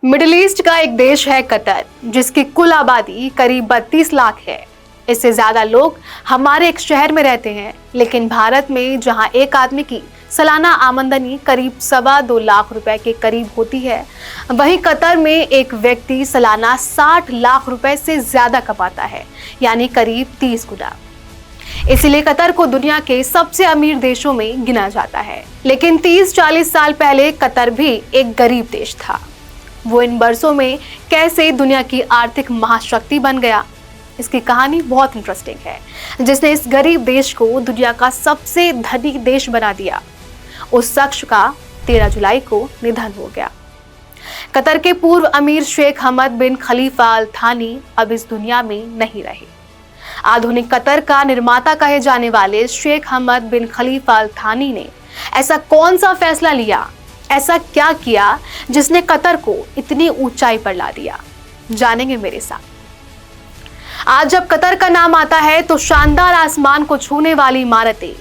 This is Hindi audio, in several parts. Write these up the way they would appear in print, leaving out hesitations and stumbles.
मिडिल ईस्ट का एक देश है कतर, जिसकी कुल आबादी करीब 32 लाख है। इससे ज्यादा लोग हमारे एक शहर में रहते हैं, लेकिन भारत में जहां एक आदमी की सालाना आमदनी करीब 2.25 लाख रुपए के करीब होती है, वहीं कतर में एक व्यक्ति सालाना 60 लाख रुपए से ज्यादा कमाता है, यानी करीब 30 गुना। इसीलिए कतर को दुनिया के सबसे अमीर देशों में गिना जाता है। लेकिन 30-40 साल पहले कतर भी एक गरीब देश था। वो इन वर्षों में कैसे दुनिया की आर्थिक महाशक्ति बन गया, इसकी कहानी बहुत इंटरेस्टिंग है, जिसने इस गरीब देश को दुनिया का सबसे धनी देश बना दिया। उस शख्स का 13 जुलाई को निधन हो गया। कतर के पूर्व अमीर शेख हमद बिन खलीफा अल थानी अब इस दुनिया में नहीं रहे। आधुनिक कतर का निर्माता कहे जाने वाले शेख हमद बिन खलीफा अल थानी ने ऐसा कौन सा फैसला लिया, ऐसा क्या किया जिसने कतर को इतनी ऊंचाई पर ला दिया, जानेंगे मेरे साथ। आज जब कतर का नाम आता है तो शानदार आसमान को छूने वाली इमारतें,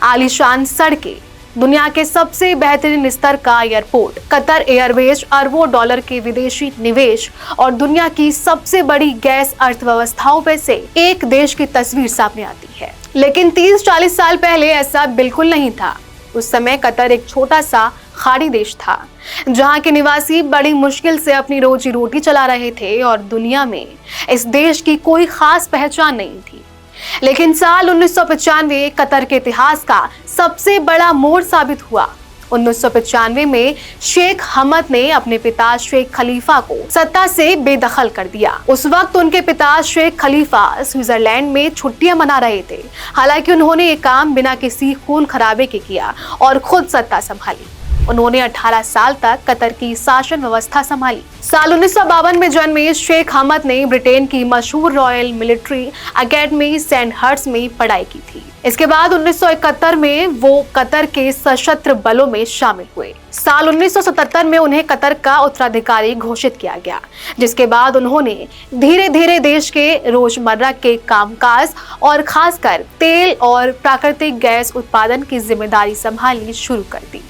आलीशान सड़कें, दुनिया के सबसे बेहतरीन स्तर का एयरपोर्ट, कतर एयरवेज, अरबों डॉलर के विदेशी निवेश और दुनिया की सबसे बड़ी गैस अर्थव्यवस्थाओं में से एक देश की तस्वीर सामने आती है। लेकिन 30-40 साल पहले ऐसा बिल्कुल नहीं था। उस समय कतर एक छोटा सा खाड़ी देश था, जहां के निवासी बड़ी मुश्किल से अपनी रोजी रोटी चला रहे थे और दुनिया में इस देश की कोई खास पहचान नहीं थी। लेकिन साल 1995 कतर के इतिहास का सबसे बड़ा मोड़ साबित हुआ। 1995 में शेख हमद ने अपने पिता शेख खलीफा को सत्ता से बेदखल कर दिया। उस वक्त उनके पिता शेख खलीफा स्विट्जरलैंड में छुट्टियां मना रहे थे। हालांकि उन्होंने ये काम बिना किसी खून खराबे के किया और खुद सत्ता संभाली। उन्होंने 18 साल तक कतर की शासन व्यवस्था संभाली। साल 1952 में जन्मे शेख हमद ने ब्रिटेन की मशहूर रॉयल मिलिट्री एकेडमी सैंडहर्स्ट में पढ़ाई की थी। इसके बाद 1971 में वो कतर के सशस्त्र बलों में शामिल हुए। साल 1977 में उन्हें कतर का उत्तराधिकारी घोषित किया गया, जिसके बाद उन्होंने धीरे धीरे देश के रोजमर्रा के कामकाज और खासकर तेल और प्राकृतिक गैस उत्पादन की जिम्मेदारी संभालनी शुरू कर दी।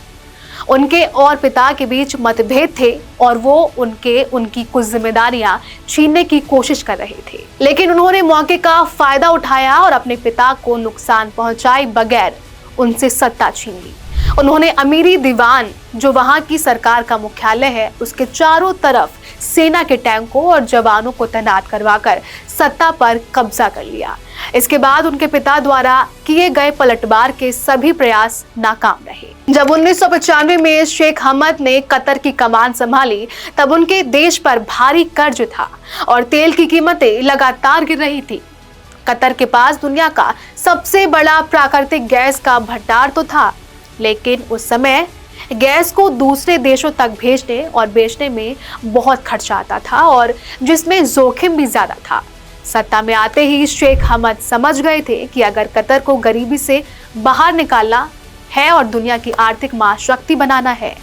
उनके और पिता के बीच मतभेद थे और वो उनकी कुछ जिम्मेदारियां छीनने की कोशिश कर रहे थे, लेकिन उन्होंने मौके का फायदा उठाया और अपने पिता को नुकसान पहुंचाए बगैर उनसे सत्ता छीन ली। उन्होंने अमीरी दीवान, जो वहां की सरकार का मुख्यालय है, उसके चारों तरफ सेना के टैंकों और जवानों को तैनात करवाकर सत्ता पर कब्जा कर लिया। इसके बाद उनके पिता द्वारा किए गए पलटवार के सभी प्रयास नाकाम रहे। जब 1995 में शेख हमद ने कतर की कमान संभाली, तब उनके देश पर भारी कर्ज था और तेल की कीमतें लगातार गिर रही थी। कतर के पास दुनिया का सबसे बड़ा प्राकृतिक गैस का भंडार तो था, लेकिन उस समय गैस को दूसरे देशों तक भेजने और बेचने में बहुत खर्चा आता था और जिसमें जोखिम भी ज्यादा था। सत्ता में आते ही शेख हमद समझ गए थे कि अगर कतर को गरीबी से बाहर निकालना है और दुनिया की आर्थिक महाशक्ति बनाना है,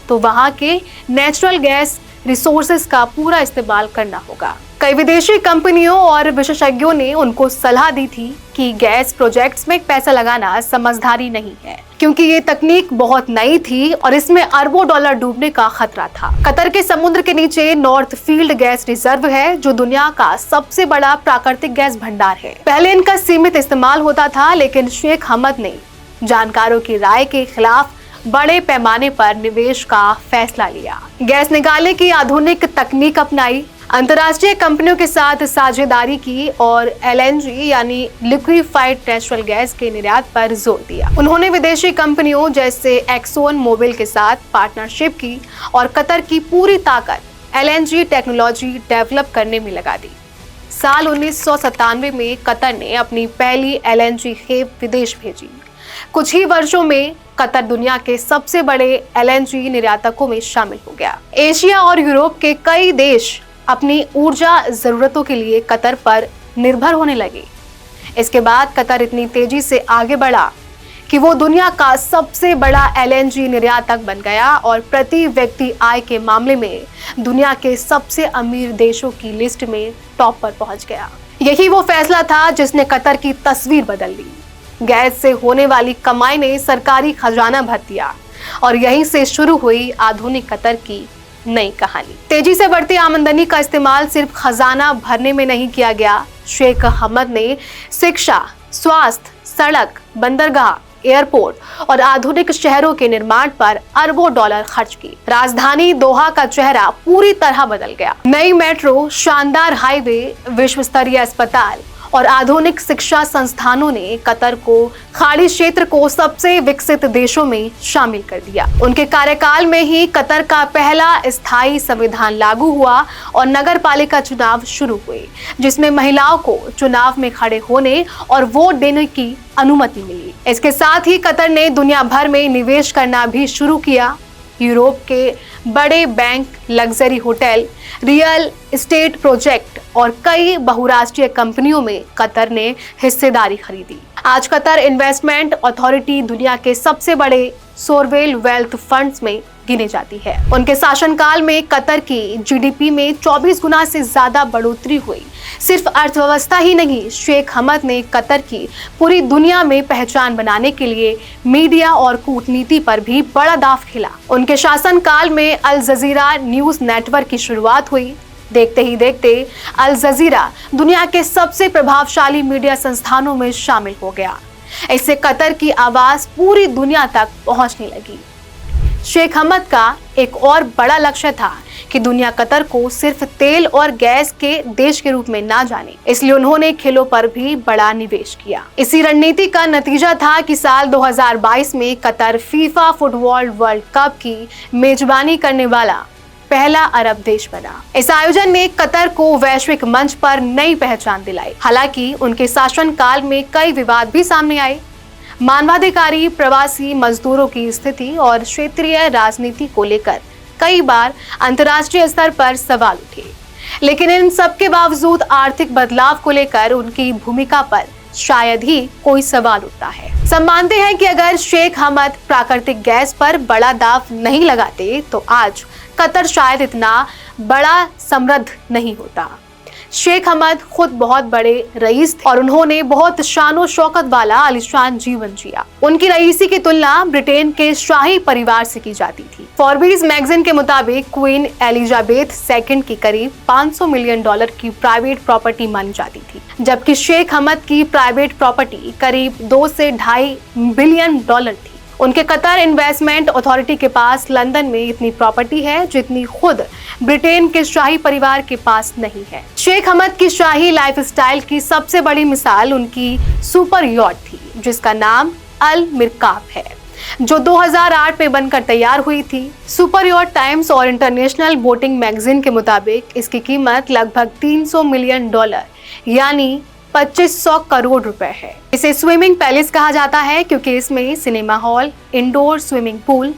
तो वहां के नेचुरल गैस रिसोर्सेज का पूरा इस्तेमाल करना होगा। कई विदेशी कंपनियों और विशेषज्ञों ने उनको सलाह दी थी कि गैस प्रोजेक्ट्स में पैसा लगाना समझदारी नहीं है, क्योंकि ये तकनीक बहुत नई थी और इसमें अरबों डॉलर डूबने का खतरा था। कतर के समुद्र के नीचे नॉर्थ फील्ड गैस रिजर्व है, जो दुनिया का सबसे बड़ा प्राकृतिक गैस भंडार है। पहले इनका सीमित इस्तेमाल होता था, लेकिन शेख हमद ने जानकारों की राय के खिलाफ बड़े पैमाने पर निवेश का फैसला लिया। गैस निकालने की आधुनिक तकनीक अपनाई, अंतर्राष्ट्रीय कंपनियों के साथ साझेदारी की और एलएनजी यानी लिक्विफाइड नेचुरल गैस के निर्यात पर जोर दिया। उन्होंने विदेशी कंपनियों जैसे एक्सोन मोबिल के साथ पार्टनरशिप की और कतर की पूरी ताकत एलएनजी टेक्नोलॉजी डेवलप करने में लगा दी। साल 1997 में कतर ने अपनी पहली एलएनजी खेप विदेश भेजी। कुछ ही वर्षों में कतर दुनिया के सबसे बड़े एलएनजी निर्यातकों में शामिल हो गया। एशिया और यूरोप के कई देश अपनी ऊर्जा जरूरतों के लिए कतर पर निर्भर होने लगे। इसके बाद कतर इतनी तेजी से आगे बढ़ा कि वो दुनिया का सबसे बड़ा एलएनजी निर्यातक बन गया और प्रति व्यक्ति आय के मामले में दुनिया के सबसे अमीर देशों की लिस्ट में टॉप पर पहुंच गया। यही वो फैसला था जिसने कतर की तस्वीर बदल दी। गैस से होने वाली कमाई ने सरकारी खजाना भर दिया और यहीं से शुरू हुई आधुनिक कतर की नई कहानी। तेजी से बढ़ती आमदनी का इस्तेमाल सिर्फ खजाना भरने में नहीं किया गया। शेख हमद ने शिक्षा, स्वास्थ्य, सड़क, बंदरगाह, एयरपोर्ट और आधुनिक शहरों के निर्माण पर अरबों डॉलर खर्च की। राजधानी दोहा का चेहरा पूरी तरह बदल गया। नई मेट्रो, शानदार हाईवे, विश्व स्तरीय अस्पताल और आधुनिक शिक्षा संस्थानों ने कतर को खाड़ी क्षेत्र को सबसे विकसित देशों में शामिल कर दिया। उनके कार्यकाल में ही कतर का पहला स्थायी संविधान लागू हुआ और नगर पालिका चुनाव शुरू हुए, जिसमें महिलाओं को चुनाव में खड़े होने और वोट देने की अनुमति मिली। इसके साथ ही कतर ने दुनिया भर में निवेश करना भी शुरू किया। यूरोप के बड़े bank, luxury hotel, real estate project और कई बहुराष्ट्रीय कंपनियों में कतर ने हिस्सेदारी खरीदी। आज कतर इन्वेस्टमेंट अथॉरिटी दुनिया के सबसे बड़े सोवरेन वेल्थ फंड्स में गिने जाती है। उनके शासनकाल में कतर की जीडीपी में 24 गुना से ज्यादा बढ़ोतरी हुई। सिर्फ अर्थव्यवस्था ही नहीं, शेख हमद ने कतर की पूरी दुनिया में पहचान बनाने के लिए मीडिया और कूटनीति पर भी बड़ा दांव खेला। उनके शासनकाल में अल जजीरा न्यूज नेटवर्क की शुरुआत हुई। देखते ही देखते अल जजीरा दुनिया के सबसे प्रभावशाली मीडिया संस्थानों में शामिल हो गया। इससे कतर की आवाज पूरी दुनिया तक पहुंचने लगी। शेख हमद का एक और बड़ा लक्ष्य था कि दुनिया कतर को सिर्फ तेल और गैस के देश के रूप में ना जाने, इसलिए उन्होंने खेलों पर भी बड़ा निवेश किया। इसी रणनीति का नतीजा था कि साल 2022 में Qatar FIFA football world cup की मेजबानी करने वाला पहला अरब देश बना। इस आयोजन ने कतर को वैश्विक मंच पर नई पहचान दिलाई। हालांकि उनके शासनकाल में कई विवाद भी सामने आए। मानवाधिकारी, प्रवासी मजदूरों की स्थिति और क्षेत्रीय राजनीति को लेकर कई बार अंतर्राष्ट्रीय स्तर पर सवाल उठे, लेकिन इन सब के बावजूद आर्थिक बदलाव को लेकर उनकी भूमिका पर शायद ही कोई सवाल उठता है। सब मानते हैं कि अगर शेख हमद प्राकृतिक गैस पर बड़ा दांव नहीं लगाते तो आज कतर शायद इतना बड़ा समृद्ध नहीं होता। शेख हमद खुद बहुत बड़े रईस थे और उन्होंने बहुत शानो शौकत वाला आलीशान जीवन जिया। उनकी रईसी की तुलना ब्रिटेन के शाही परिवार से की जाती थी। फॉर्ब्स मैगजीन के मुताबिक क्वीन एलिजाबेथ सेकंड की करीब $500 मिलियन की प्राइवेट प्रॉपर्टी मानी जाती थी, जबकि शेख हमद की प्राइवेट प्रॉपर्टी करीब 2 से $2.5 बिलियन थी। उनके कतर इन्वेस्टमेंट अथॉरिटी के पास लंदन में इतनी प्रॉपर्टी है जितनी खुद ब्रिटेन के शाही परिवार के पास नहीं है। शेख हमद की शाही लाइफस्टाइल की सबसे बड़ी मिसाल उनकी सुपर यॉट थी, जिसका नाम अल मिरकाब है, जो 2008 में बनकर तैयार हुई थी। सुपर यॉट टाइम्स और इंटरनेशनल बोटिंग मैगजीन के मुताबिक इसकी कीमत लगभग $300 मिलियन यानी 2500 करोड़ रुपए है। इसे स्विमिंग पैलेस कहा जाता है क्योंकि इसमें cinema hall, indoor swimming pool,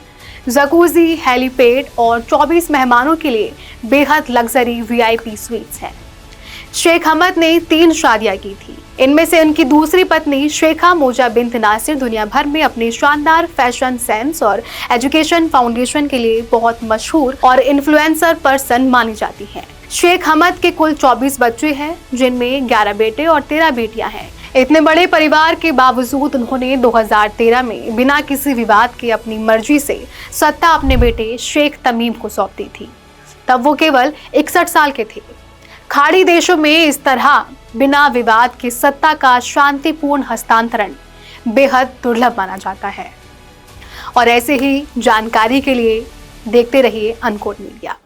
jacuzzi, helipad और 24 मेहमानों के लिए बेहद लग्जरी वीआईपी स्वीट्स हैं। शेख हमद ने 3 शादियां की थी। इनमें से उनकी दूसरी पत्नी शेखा मोजा बिन्त नासिर दुनिया भर में अपने शानदार फैशन सेंस और एजुकेशन फाउंडेशन के लिए बहुत मशहूर और इन्फ्लुएंसर पर्सन मानी जाती हैं। शेख हमद के कुल 24 बच्चे हैं, जिनमें 11 बेटे और 13 बेटियां हैं। इतने बड़े परिवार के बावजूद उन्होंने 2013 में बिना किसी विवाद के अपनी मर्जी से सत्ता अपने बेटे शेख तमीम को सौंप दी थी। तब वो केवल 61 साल के थे। खाड़ी देशों में इस तरह बिना विवाद के सत्ता का शांतिपूर्ण हस्तांतरण बेहद दुर्लभ माना जाता है। और ऐसे ही जानकारी के लिए देखते रहिए अनकोट मीडिया।